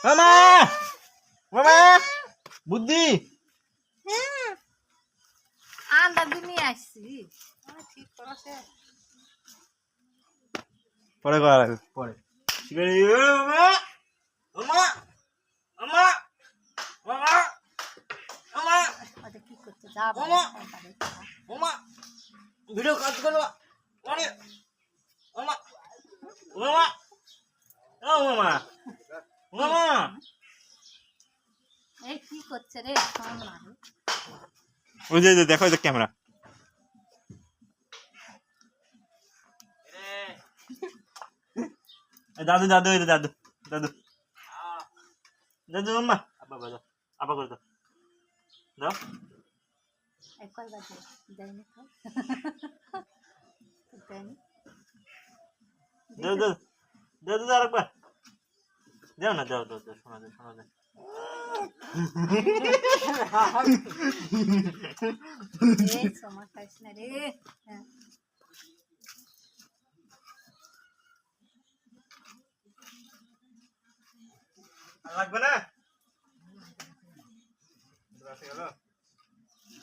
মামা মামা বুদ্ধি আন্ডা দিনে আসছি ঠিক করেছে পরে করা লাগবে পরে মামা মামা মামা মামা মামা ওটা কি করতে যাবো মামা ভিডিও কাজ করো মানে মামা মামা ও মামা মামা এই কি করছে রে ফোন মারে ওই যে দেখো এই ক্যামেরা দাদু দাদু এই দাদু দাদু দাদু মাম্মা আব্বা বাজা আব্বা করে দাও দাও কয় বাজে দেয়নি তো দেয়নি দাও দাও দাও দাও আরেকবার দাও না দাও দাও দাও শোনা যায় শোনা যায় এই সময় খাইস না রে লাগবে না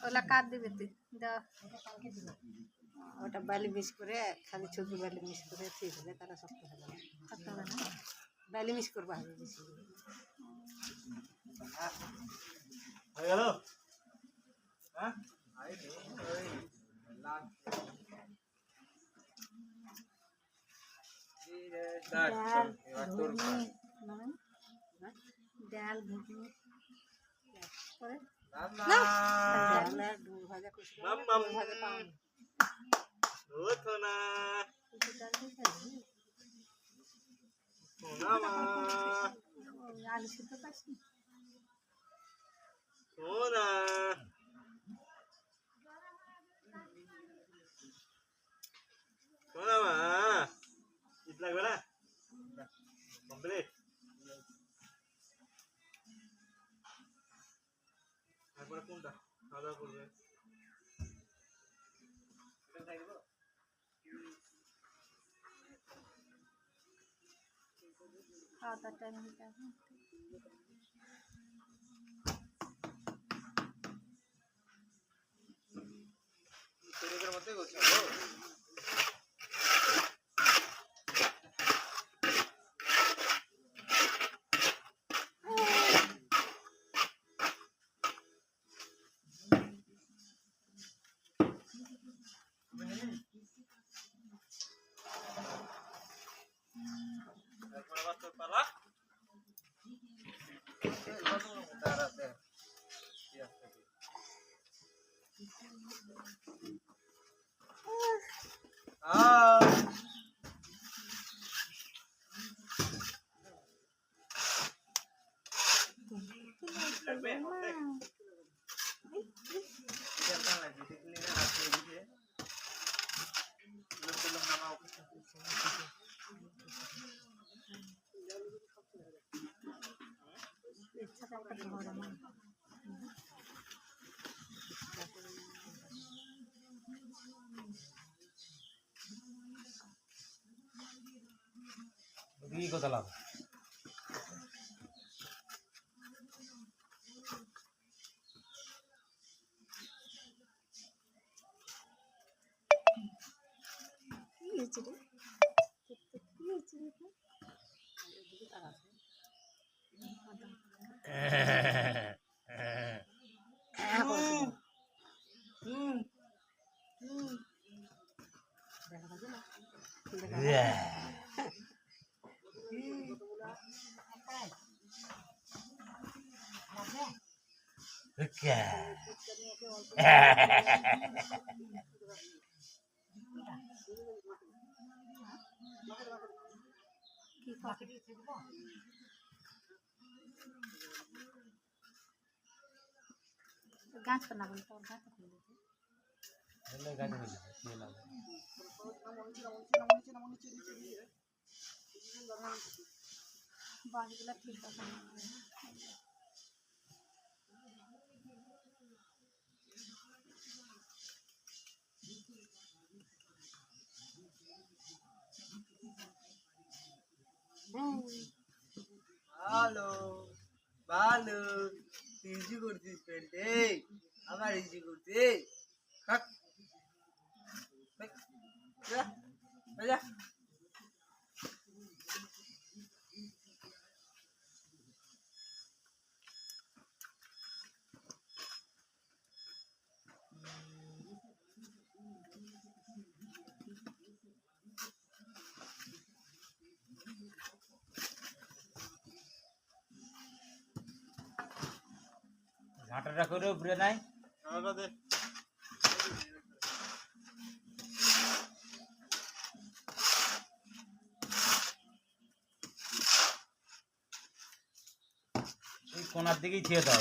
ওলা কাট দিবে তুই দাও ওটা বালি মিক্স করে খালি ছবি বালি মিক্স করে ঠিক হলে তারা শক্ত হবে না কত হবে না বালি মিক্স করবা হবে বেশি হয়ে গেল হ্যাঁ ডাল ঘুগনি করে ভাজা কুচি মাম্মা ভাজা পাও সোনা সোনা মা আলু সিদ্ধ পাইছি সোনা সোনা মা ইট লাগবে না কমপ্লিট তারপরে কোনটা খাওয়া দাওয়া করবে খাওয়া দাওয়ার টাইম হয়ে যাবে মধ্যে বলছি কি কথা লাভ গাছ না বলতে ওর গাছ খুলে বাঁশগুলো ঠিক আছে ভালো ইজি করছিস পেন্টে আবার ইজি করতে থাক যা যা ঝাঁটাটা করে উপরে নাই আমাকে দে এই কোনার দিকেই ছেড়ে দাও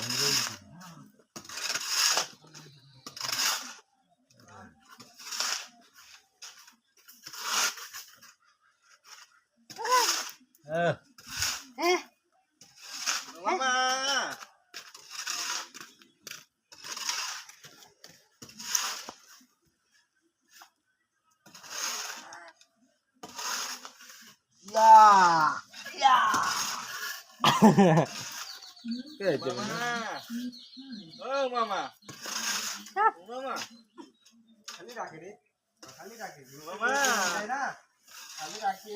মামা মামা মামা খালি রাখে রে খালি রাখে মামা খালি রাখে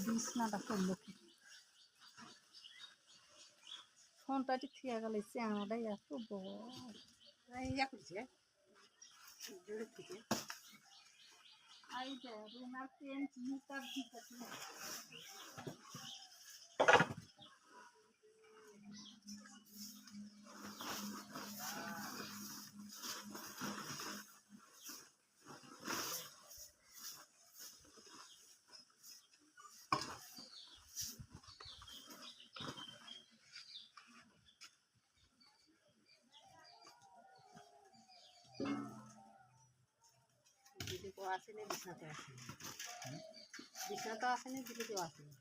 বিছনাটা করলো কি ফোনটা ঠিক গেল চ্যাংড়াই এত বড় ইয়া করছে জোরে থেকে এই যে রুমার পেন্ট মুখার দিকে দিদি কেউ আসেনি বিছনাতে আসেনি বিছনাতে আসেনি দিদি কেউ আসেনি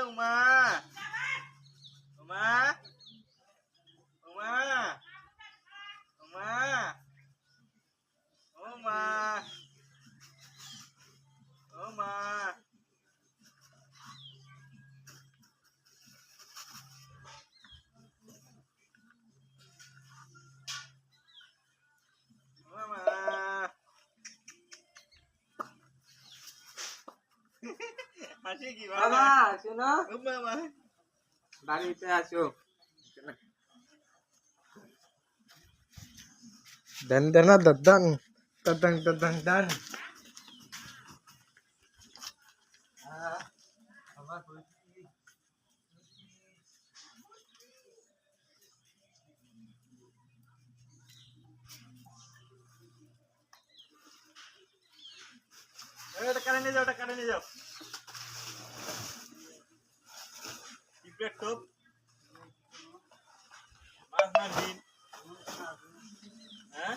উমা উমা উমা উমা উমা উমা হাসি কি বাবা শোনো মামা বাড়িতে আসো দেন দেন দাদান দাদান দাদান দান ওটা কানে নিয়ে যাও ওটা কানে নিয়ে যাও ইপেট টপ মাছ মারবিন হ্যাঁ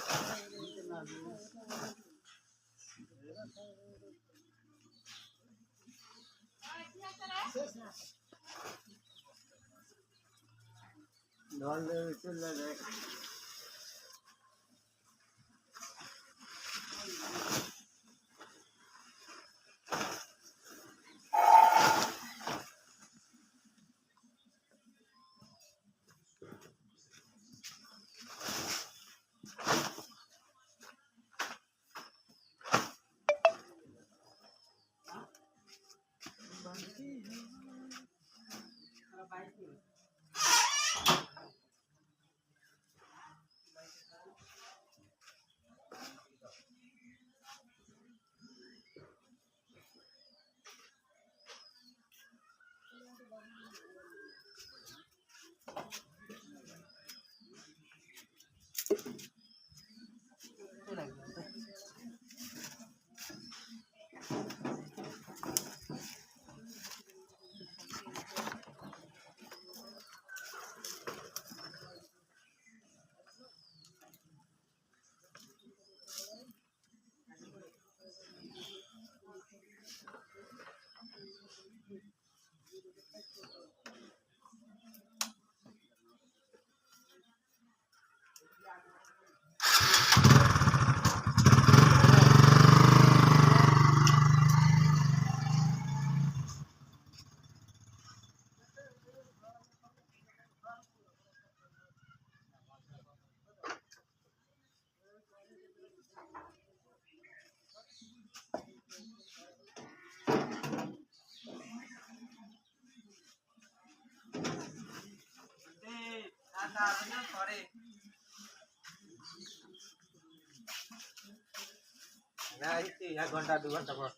না এই 1 ঘন্টা 2 ঘন্টা পর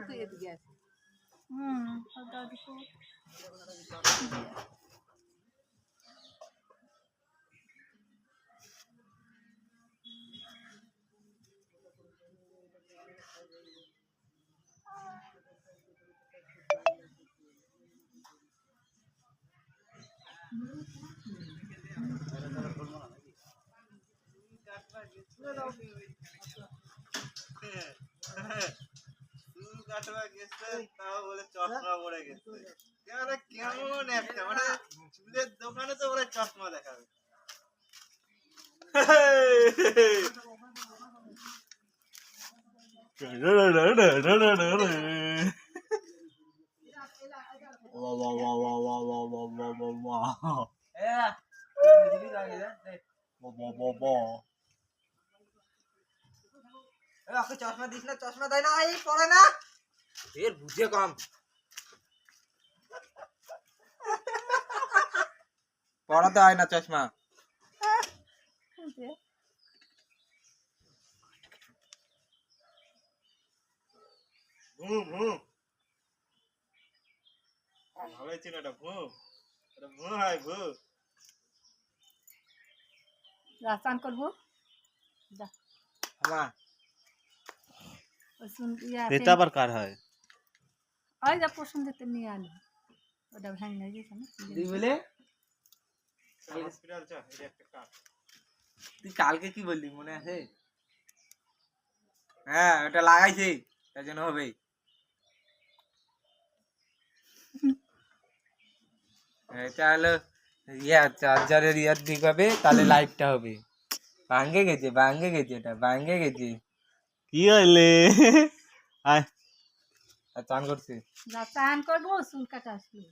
তুই এদিকে আছিস ওটা দেখো চুল কাটবা গেছে তাও বলে চশমা পড়ে গেছে কেমন একটা মানে চুলের দোকানে তো বলে চশমা দেখাবে চশমা দিস না চশমা দেয় না এই পড়ে না এর বুঝে কম পড়াতে হয় না চশমা ঘুম ঘুম ভালো ছিল এটা ঘুম হয় ঘুম রাস্তান করবো যা আমার ওই শুন এটা আবার কার হয় ওই যা পছন্দ নিয়ে আনি ওটা ভেঙে গেছে না তুই বলে হসপিটাল চল এটা একটা কাজ তুই কালকে কি বললি মনে আছে হ্যাঁ ওটা লাগাইছি তার জন্য হবে এটা হলো চার্জারের ইয়ার দিক হবে তাহলে লাইটটা হবে ভাঙ্গে গেছে এটা ভাঙ্গে গেছে কি হইলে আয় আর চান করছে যা চান করবো চুল কাটা আসলো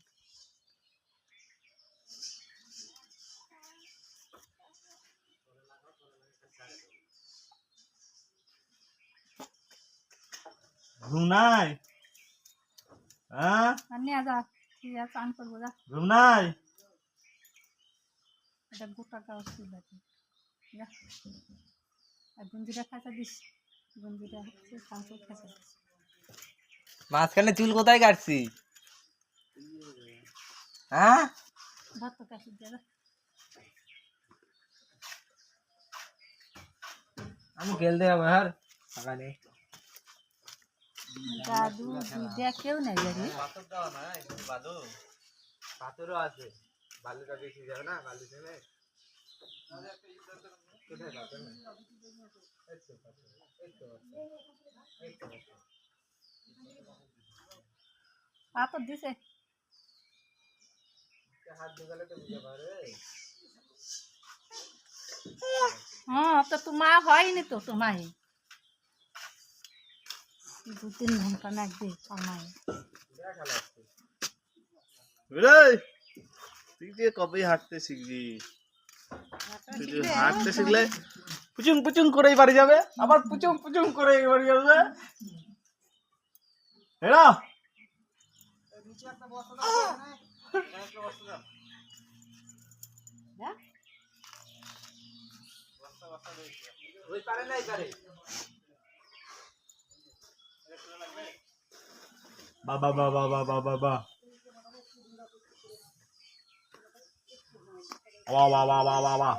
ঘুম নাই হ্যাঁ আর নিয়ে যা ঠিক আছে চান করবো যা ঘুম নাই এটা গোটা গাও চুল আছে যা আর গঞ্জিটা খাঁচা দিস গঞ্জিটা হচ্ছে চান করে খাঁচা দিস মাঝখানে চুল কোথায় কাটছি হ্যাঁ ধর তো কাশি যা আমি খেলতে যাবো আর সকালে দাদু দিদা কেউ নাই জানি পাথরও আছে বালুটা বেশি যাবে না বালু ছেলে পাথর দিছে হাত ঢুকালে তো বুঝতে পারে হ্যাঁ তো তোমার হয়নি তো তোমার 2-3 ঘন্টা লাগবে কামাই তুই যে কবে হাঁটতে শিখবি তুই হাঁটতে শিখলে পুচুং পুচুং করেই বাড়ি যাবে, আবার পুচুং পুচুং করে বাড়ি যাবে। এরা ওই পারে নাই পারে বাবা বাবা বাবা বাবা বাবা বাবা বাবা বাবা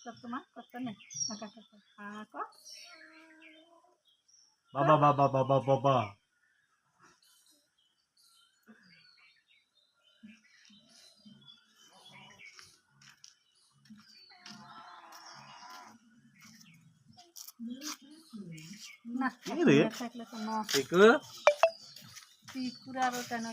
কত মা কত নেই কাকা কাকা ক বাবা বাবা বাবা বাবা না কি রে? থাকলে তো ন দেখো তুই পুরা ওটা না